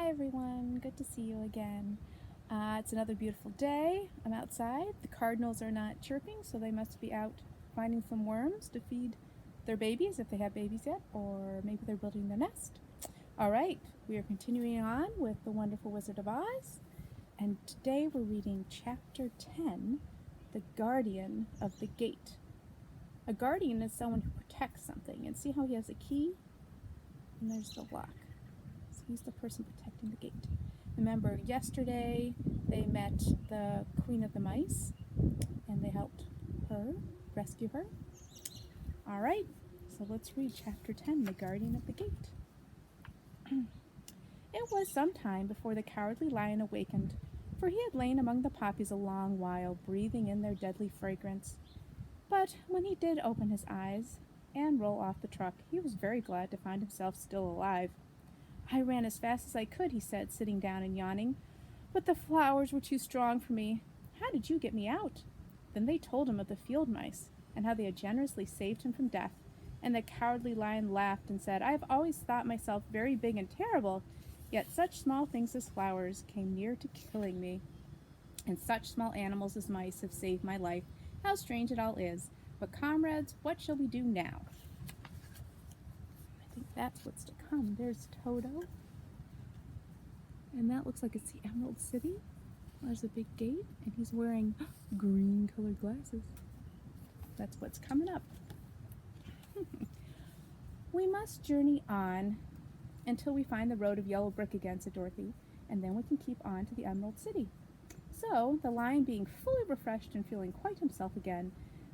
Hi everyone, good to see you again. It's another beautiful day. I'm outside. The cardinals are not chirping, so they must be out finding some worms to feed their babies if they have babies yet, or maybe they're building their nest. All right, we are continuing on with The Wonderful Wizard of Oz, and today we're reading Chapter 10, The Guardian of the Gate. A guardian is someone who protects something, and see how he has a key? And there's the lock. So he's the person protecting the gate. Remember, yesterday they met the Queen of the Mice, and they helped her rescue her. All right, so let's read Chapter 10, The Guardian of the Gate. It was some time before the Cowardly Lion awakened, for he had lain among the poppies a long while, breathing in their deadly fragrance. But when he did open his eyes and roll off the truck, he was very glad to find himself still alive. I ran as fast as I could, he said, sitting down and yawning, but the flowers were too strong for me. How did you get me out? Then they told him of the field mice, and how they had generously saved him from death. And the Cowardly Lion laughed and said, I have always thought myself very big and terrible, yet such small things as flowers came near to killing me. And such small animals as mice have saved my life. How strange it all is. But comrades, what shall we do now? I think that's what's to come. There's Toto. And that looks like it's the Emerald City. There's a big gate, and he's wearing green colored glasses. That's what's coming up. We must journey on until we find the road of yellow brick again, said Dorothy, and then we can keep on to the Emerald City. So, the lion being fully refreshed and feeling quite himself again,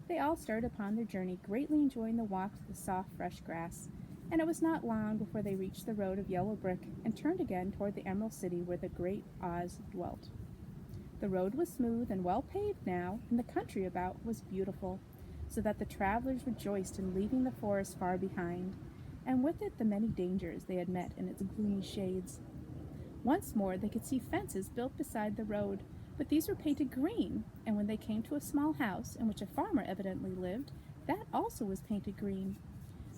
they all started upon their journey, greatly enjoying the walk through the soft, fresh grass. And it was not long before they reached the road of yellow brick and turned again toward the Emerald City where the great Oz dwelt. The road was smooth and well paved now, and the country about was beautiful, so that the travelers rejoiced in leaving the forest far behind, and with it the many dangers they had met in its gloomy shades. Once more they could see fences built beside the road, but these were painted green, and when they came to a small house in which a farmer evidently lived, that also was painted green.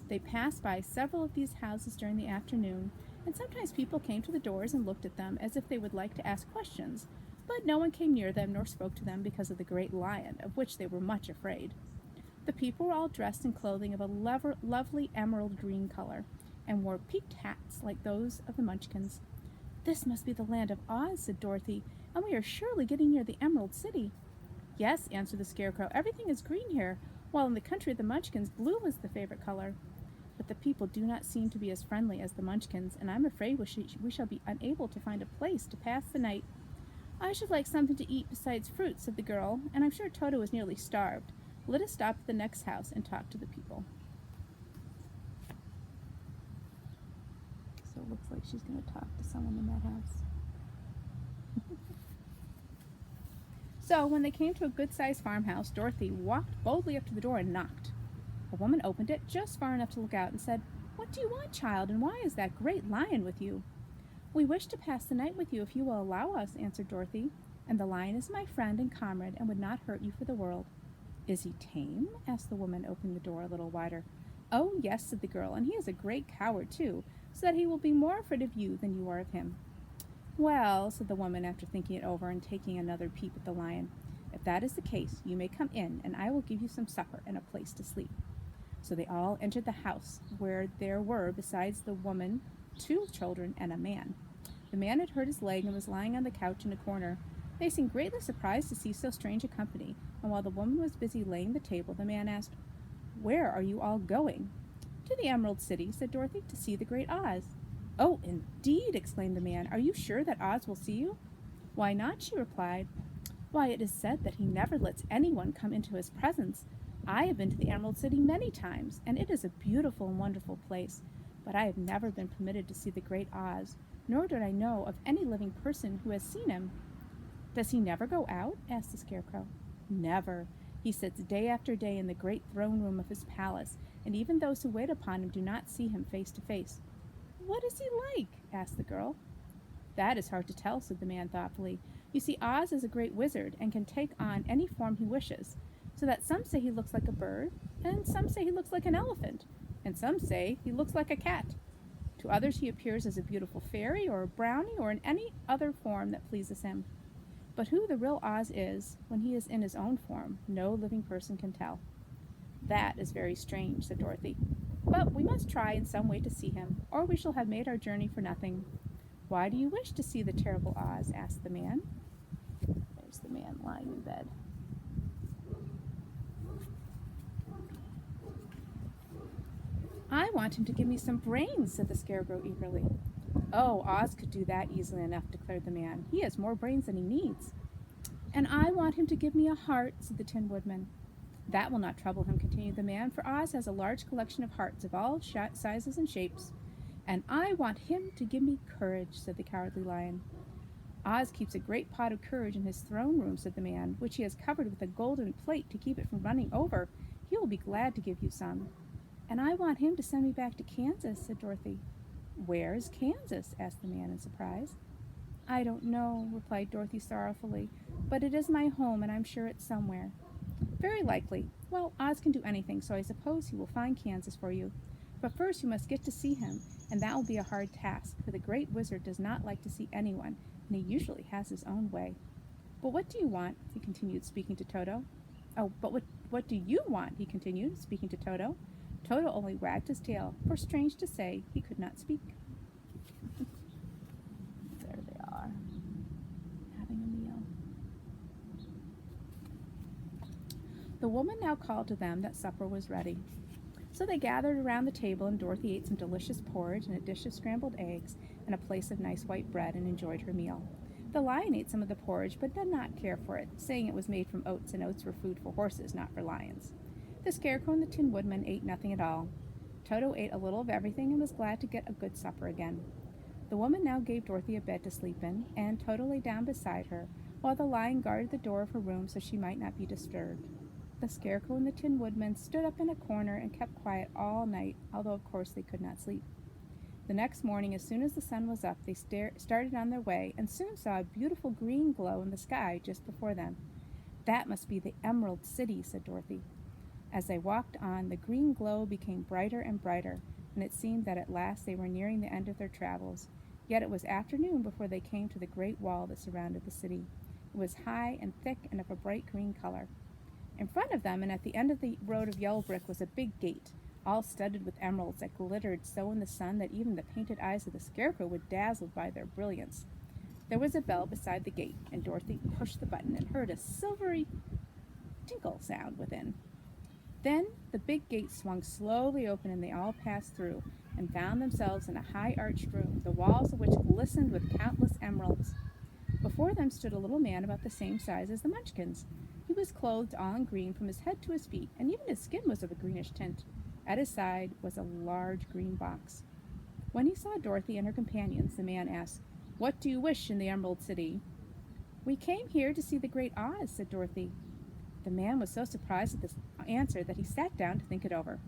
They passed by several of these houses during the afternoon, and sometimes people came to the doors and looked at them as if they would like to ask questions, but no one came near them nor spoke to them because of the great lion, of which they were much afraid. The people were all dressed in clothing of a lovely emerald green color, and wore peaked hats like those of the Munchkins. This must be the land of Oz, said Dorothy, and we are surely getting near the Emerald City. Yes, answered the Scarecrow, everything is green here, while in the country of the Munchkins blue was the favorite color. But the people do not seem to be as friendly as the Munchkins, and I'm afraid we shall be unable to find a place to pass the night. I should like something to eat besides fruit, said the girl, and I'm sure Toto is nearly starved. Let us stop at the next house and talk to the people. So it looks like she's going to talk to someone in that house. So when they came to a good-sized farmhouse, Dorothy walked boldly up to the door and knocked. A woman opened it just far enough to look out and said, What do you want, child, and why is that great lion with you? We wish to pass the night with you if you will allow us, answered Dorothy, and the lion is my friend and comrade and would not hurt you for the world. Is he tame? Asked the woman, opening the door a little wider. Oh, yes, said the girl, and he is a great coward, too, so that he will be more afraid of you than you are of him. Well, said the woman after thinking it over and taking another peep at the lion, if that is the case, you may come in, and I will give you some supper and a place to sleep. So they all entered the house, where there were, besides the woman, 2 children and a man. The man had hurt his leg and was lying on the couch in a corner. They seemed greatly surprised to see so strange a company, and while the woman was busy laying the table, the man asked, Where are you all going? To the Emerald City, said Dorothy, to see the great Oz. Oh, indeed, exclaimed the man. Are you sure that Oz will see you? Why not, she replied. Why, it is said that he never lets anyone come into his presence. I have been to the Emerald City many times, and it is a beautiful and wonderful place, but I have never been permitted to see the great Oz, nor do I know of any living person who has seen him. Does he never go out? Asked the Scarecrow. Never. He sits day after day in the great throne room of his palace, and even those who wait upon him do not see him face to face. What is he like? Asked the girl. That is hard to tell, said the man thoughtfully. You see, Oz is a great wizard and can take on any form he wishes, so that some say he looks like a bird, and some say he looks like an elephant, and some say he looks like a cat. To others he appears as a beautiful fairy or a brownie or in any other form that pleases him. But who the real Oz is when he is in his own form, no living person can tell. That is very strange, said Dorothy. But we must try in some way to see him, or we shall have made our journey for nothing. Why do you wish to see the terrible Oz? Asked the man. There's the man lying in bed. I want him to give me some brains, said the Scarecrow eagerly. Oh, Oz could do that easily enough, declared the man. He has more brains than he needs. And I want him to give me a heart, said the Tin Woodman. That will not trouble him, continued the man, for Oz has a large collection of hearts of all sizes and shapes. And I want him to give me courage, said the Cowardly Lion. Oz keeps a great pot of courage in his throne room, said the man, which he has covered with a golden plate to keep it from running over. He will be glad to give you some. And I want him to send me back to Kansas, said Dorothy. Where's Kansas? Asked the man in surprise. I don't know, replied Dorothy sorrowfully, but it is my home and I'm sure it's somewhere. Very likely. Well, Oz can do anything, so I suppose he will find Kansas for you. But first you must get to see him, and that will be a hard task, for the Great Wizard does not like to see anyone, and he usually has his own way. But what do you want? He continued, speaking to Toto. Oh, but what do you want? He continued, speaking to Toto. Toto only wagged his tail, for strange to say, he could not speak. There they are, having a meal. The woman now called to them that supper was ready. So they gathered around the table, and Dorothy ate some delicious porridge and a dish of scrambled eggs and a place of nice white bread and enjoyed her meal. The lion ate some of the porridge, but did not care for it, saying it was made from oats, and oats were food for horses, not for lions. The Scarecrow and the Tin Woodman ate nothing at all. Toto ate a little of everything and was glad to get a good supper again. The woman now gave Dorothy a bed to sleep in, and Toto lay down beside her, while the lion guarded the door of her room so she might not be disturbed. The Scarecrow and the Tin Woodman stood up in a corner and kept quiet all night, although of course they could not sleep. The next morning, as soon as the sun was up, they started on their way and soon saw a beautiful green glow in the sky just before them. That must be the Emerald City, said Dorothy. As they walked on, the green glow became brighter and brighter, and it seemed that at last they were nearing the end of their travels. Yet it was afternoon before they came to the great wall that surrounded the city. It was high and thick and of a bright green color. In front of them and at the end of the road of yellow brick was a big gate, all studded with emeralds that glittered so in the sun that even the painted eyes of the Scarecrow were dazzled by their brilliance. There was a bell beside the gate, and Dorothy pushed the button and heard a silvery tinkle sound within. Then the big gate swung slowly open, and they all passed through and found themselves in a high-arched room, the walls of which glistened with countless emeralds. Before them stood a little man about the same size as the Munchkins. He was clothed all in green from his head to his feet, and even his skin was of a greenish tint. At his side was a large green box. When he saw Dorothy and her companions, the man asked, "What do you wish in the Emerald City?" "We came here to see the great Oz," said Dorothy. The man was so surprised at this answer that he sat down to think it over.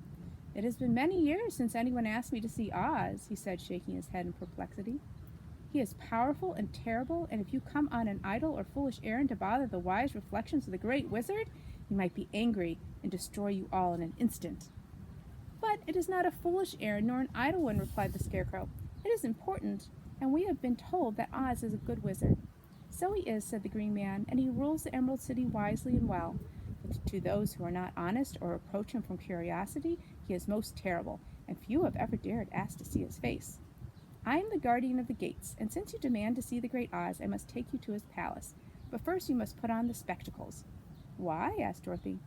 "It has been many years since anyone asked me to see Oz," he said, shaking his head in perplexity. "He is powerful and terrible, and if you come on an idle or foolish errand to bother the wise reflections of the great wizard, he might be angry and destroy you all in an instant." "But it is not a foolish errand nor an idle one," replied the Scarecrow. "It is important, and we have been told that Oz is a good wizard." "So he is," said the Green Man, "and he rules the Emerald City wisely and well. But to those who are not honest or approach him from curiosity, he is most terrible, and few have ever dared ask to see his face. I am the guardian of the gates, and since you demand to see the great Oz, I must take you to his palace. But first you must put on the spectacles." "Why?" asked Dorothy.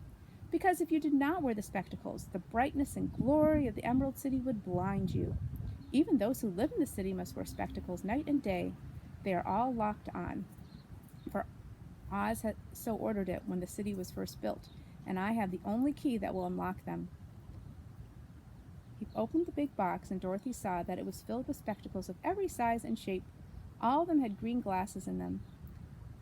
"Because if you did not wear the spectacles, the brightness and glory of the Emerald City would blind you. Even those who live in the city must wear spectacles night and day. They are all locked on, for Oz had so ordered it when the city was first built, and I have the only key that will unlock them." He opened the big box, and Dorothy saw that it was filled with spectacles of every size and shape. All of them had green glasses in them.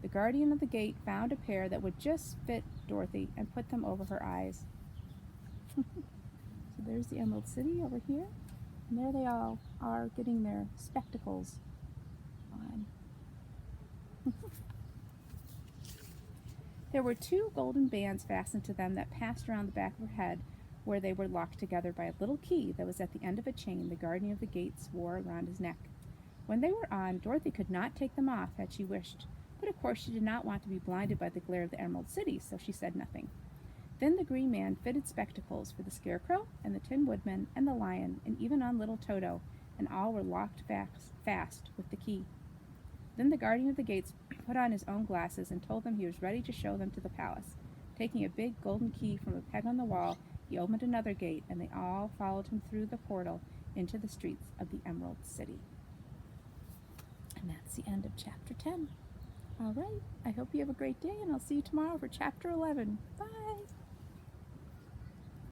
The guardian of the gate found a pair that would just fit Dorothy and put them over her eyes. So there's the Emerald City over here, and there they all are getting their spectacles on. There were 2 golden bands fastened to them that passed around the back of her head, where they were locked together by a little key that was at the end of a chain the guardian of the gates wore around his neck. When they were on, Dorothy could not take them off had she wished, but of course she did not want to be blinded by the glare of the Emerald City, so she said nothing. Then the Green Man fitted spectacles for the Scarecrow and the Tin Woodman and the Lion, and even on little Toto, and all were locked fast with the key. Then the guardian of the gates put on his own glasses and told them he was ready to show them to the palace. Taking a big golden key from a peg on the wall, he opened another gate, and they all followed him through the portal into the streets of the Emerald City. And that's the end of Chapter 10. All right, I hope you have a great day, and I'll see you tomorrow for Chapter 11. Bye!